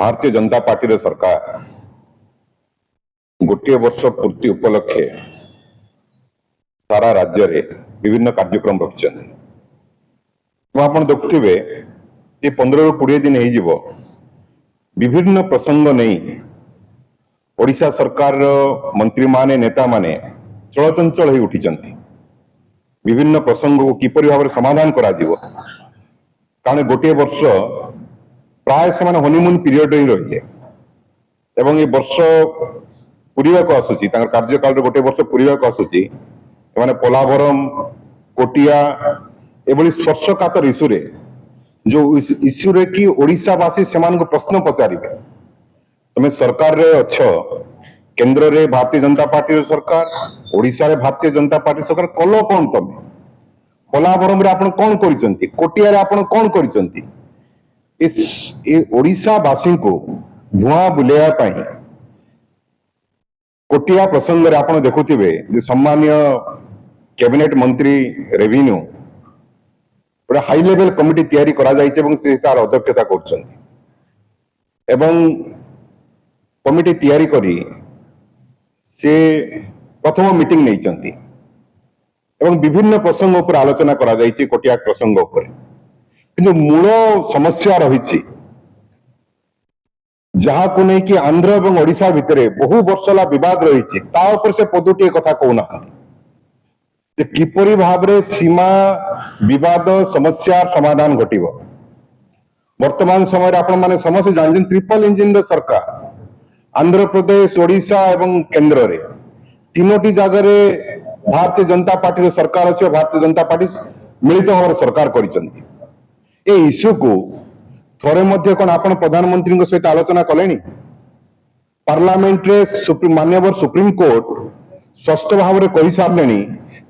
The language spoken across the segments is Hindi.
भारतीय जनता पार्टी सरकार गोटे वर्ष पूर्ति उपलक्षे सारा राज्य रे विभिन्न कार्यक्रम रखिछन। आप देखुवे ये 15 ରୁ 20 दिन हो विभिन्न प्रसंग नहीं ओडिशा सरकार मंत्री माने नेता माने चलचंचल हो उठी विभिन्न प्रसंग को किपरि भाव समाधान करा दिवो। कारण गोटे वर्ष प्राय से हनीमून पीरियड ही रही एवं ये वर्ष पूरीवा को आसुची कार्यकाल गोटे वर्ष पूरीवा को आसुची माने पोलाभरम कोटिया एभली स्पर्शकातर इश्यूरे जो इश्यूरे कि ओडिशावासी से प्रश्न पचारे तुम सरकार रे अच्छ केंद्र रे भारतीय जनता पार्टी सरकार ओडिशा रे भारतीय जनता पार्टी सरकार कल कौन तुम पोलाभरम रे आपण कौन करिसंती कोटिया रे आपण कौन करिसंती ओडिशावासी को धुआं बुलेया पाई कोटिया प्रसंग रे आपण देखुथिबे जे सम्मानीय कैबिनेट मंत्री रेवेन्यू पूरा हाई लेवल कमिटी तैयारी करा जायछि एवं से तार अध्यक्षता करछन्ती एवं कमिटी तैयारी करी से प्रथम मीटिंग नैचंती एवं विभिन्न प्रसंग उपर आलोचना करा जायछि कोटिया प्रसंग उपर किंतु मूल समस्या रही जहाँ को नहीं कि आंध्र एवं ओडिशा भितरे बहु वर्षला विवाद रही से पदुटी कथा कहना किपरि भाव रे सीमा विवाद समस्या समाधान घटिव। वर्तमान समय आपण माने समस्त जानछन ट्रिपल इंजिन रे सरकार आंध्र प्रदेश ओडिशा एवं केंद्र रे तीनोटी जगह रे भारतीय जनता पार्टी रे सरकार अछि। भारतीय जनता पार्टी मिलित भाव सरकार करिसंती ए इश्यू को थोड़े मध्य कौन आपण प्रधानमंत्री सहित आलोचना कले पार्लियामेंट रे माननीय सुप्रीम कोर्ट स्पष्ट भाव में कही सारे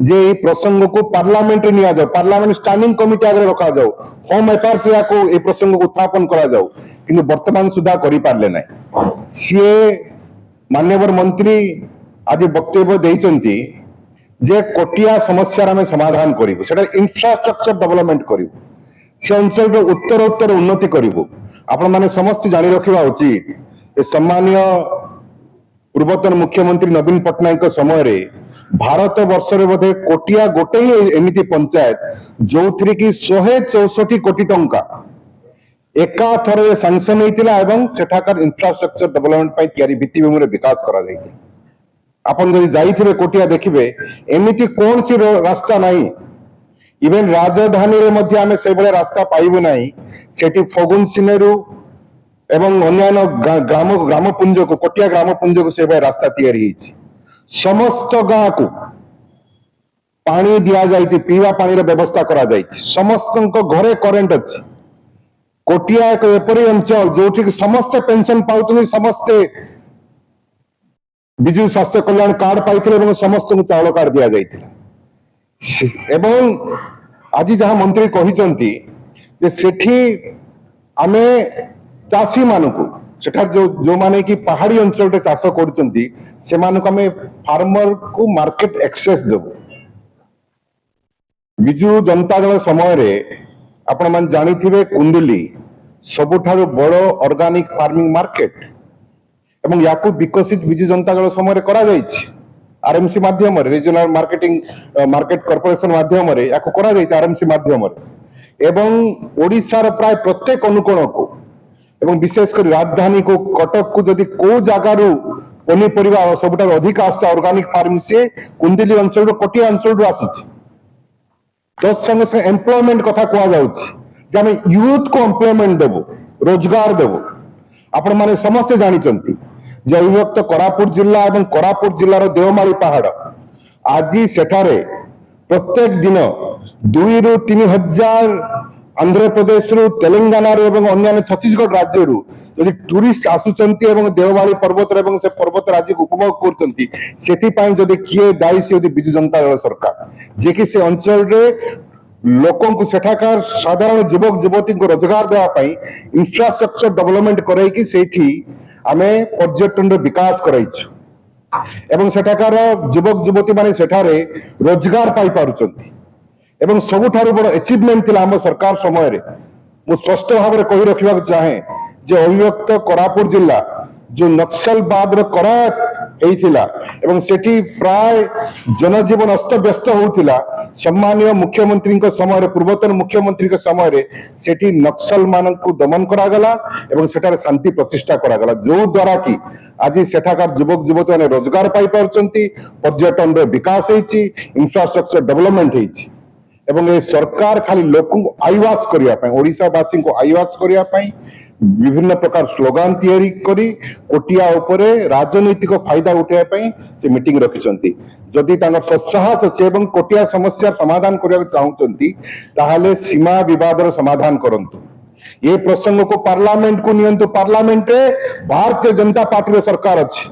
जे प्रसंग को पार्लियामेंट रे निया जाओ पार्लियामेंट स्टैंडिंग कमिटी आगे रखा जाओ होम अफेयर से ए प्रसंग को उत्थापन करा जाओ किंतु वर्तमान सुधा करि पारले नै। सी माननीय मंत्री आज वक्तव्य देइचंती जे कोटिया समस्या आम समाधान करिवो सेटा इंफ्रास्ट्रक्चर डेवलपमेंट करिवो से अंचल उत्तरोत्तर उन्नति करिवो। आपण माने समस्त जानि रखिबा उचित सम्मानीय पूर्वतन मुख्यमंत्री नवीन पट्टनायक समय रे भारत वर्ष रे बोधे कोटिया गोटे ही एमिति पंचायत जो थी कि 164 कोटी टंका एका थर सैंक्शन होता एवं सेठाकार इंफ्रास्ट्रक्चर डेवलपमेंट पाई तैयारी भित्तिभूमि रे विकास करा जायछि। आपण जदि जाइथिबे कोटिया देखिबे एमिति कौन सी रास्ता नहीं इवेन राजधानी रे मध्य आमे से बळे रास्ता पाइबो नाही सेठी फगुन सिनेरु एवं अन्यान्य ग्रामपुंज को कोटिया ग्रामपुंज को से बळे रास्ता तैयारी होइछि। समस्त गाँ को पानी दिया जाइछि पीवा पानी रे व्यवस्था करा जाइछि समस्त घरे करेंट अछि। कोटिया एक एपरी अंचल जो समस्त पेंशन पाउछन समस्त विजु स्वास्थ्य कल्याण कार्ड पाइथिले समस्त को चाउल कार्ड दिया जाइथिला एवं आज जहाँ मंत्री कहिसंती जे सेठी आमे चाषी मानकु सेठा जो माने कि पहाड़ी अंचल रे चाष करचंती से मानकु आमे फार्मर को मार्केट एक्सेस देबो। विजु जनता दल समय रे आपण मान जानिथिबे कुंडली सबुठारु बड़ो ऑर्गेनिक फार्मिंग मार्केट एवं याकु विकसित विजु जनता दल समय रे करा जायछि आरएमसी माध्यम रे रीजनल मार्केट कॉर्पोरेशन माध्यम रे याकु करा जायछि आरएमसी माध्यम रे एवं ओडिसा रे प्राय प्रत्येक अनुकोण को एवं विशेषकर राजधानी को कटक को जदि को जगारु पनीपरिया सबुठार अधिक आस्था ऑर्गेनिक फार्मिंग से कुंडली अंचल कोटिया अंचल आसुछि। तो संगे संगे एम्प्लॉयमेंट कथा कहा जाउछि जे आमे यूथ को एम्प्लॉयमेंट देबो रोजगार देबो। आपण माने समस्त जानिचंती जे अविभक्त कोरापुट जिल्ला एवं कोरापुट जिल्लार देवमाली पहाड़ आज सेठारे प्रत्येक दिन 2 ରୁ 3 हजार आंध्र प्रदेश रु तेलंगाना एवं अन्य छत्तीसगढ़ राज्य रु यदि टूरिस्ट आसुचंती एवं देवमाली पर्वत एवं से पर्वत राज्य को उपभोग करचंती सेठी पई जदि किए दायी से विजु जनता दल सरकार जे कि से अंचल रे लोकों को सेठाकार साधारण युवक युवती को रोजगार देवा पई इंफ्रास्ट्रक्चर डेवलपमेंट कराई कि सेठी आमे पर्यटन रे विकास कराइछु एवं सेठाकार युवक युवती माने सेठारे रोजगार पाई पारुचंती एवं सबुठारु बड़ अचिवमेंट थिला हम सरकार समय रे मु स्पष्ट भाव में कही रखा चाहे যে অবিভক্ত কোরাপুট জেলা जो नक्सलवाद करा एवं सेठी प्राय जनजीवन अस्तव्यस्त होता सम्मानीय मुख्यमंत्री समय पूर्वतन मुख्यमंत्री समय सेठी नक्सल मान को दमन करागला एवं सेठार शांति प्रतिष्ठा करागला जो द्वारा कि आज सेठाकार युवक युवती मैंने रोजगार पाई पारुचंती पर्यटन रे विकास होईची इंफ्रास्ट्रक्चर डेवलपमेंट होईची एवं ये सरकार खाली लोक आईवास करने ओडिशावासी को आईवास करने विभिन्न प्रकार स्लोगान तैयारी करी कोटिया उपरे राजनीतिक फायदा उठाइबा पई से मीटिंग रखिसंती जदि तांकर सत्साहस अछि एवं कोटिया समस्या समाधान करबा चाहउचंती ताहाले सीमा विवादर समाधान करंतु ये प्रसंग को पार्लियामेंट को नियंतु पार्लियामेंट रे भारतीय जनता पार्टी रो सरकार अछि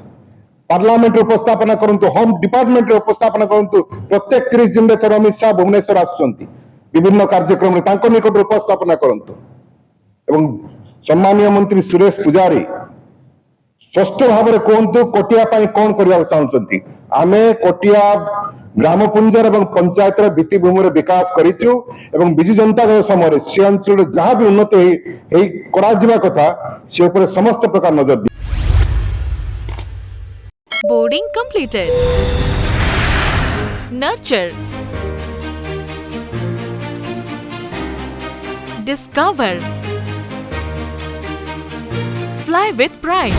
पार्लियामेंट रे उपस्थापना करंतु होम डिपार्टमेंट रे उपस्थापना करंतु प्रत्येक 30 दिन रे थोर अमित शाह भुवनेश्वर आसुचंती विभिन्न कार्यक्रम रे तांको निकट रे उपस्थापना करंतु एवं सम्मानीय मंत्री सुरेश पुजारी स्पष्ट भाव में कहतु कोटिया कौन करने चाहते आमे कोटिया ग्रामपुंजर एवं पंचायत भित्तिभूमि विकास करिचु एवं बिजु जनता दल समय से अंचल जहाँ भी उन्नति करा कथा से ऊपर समस्त प्रकार नजर दी boarding completed nurture discover Fly with pride.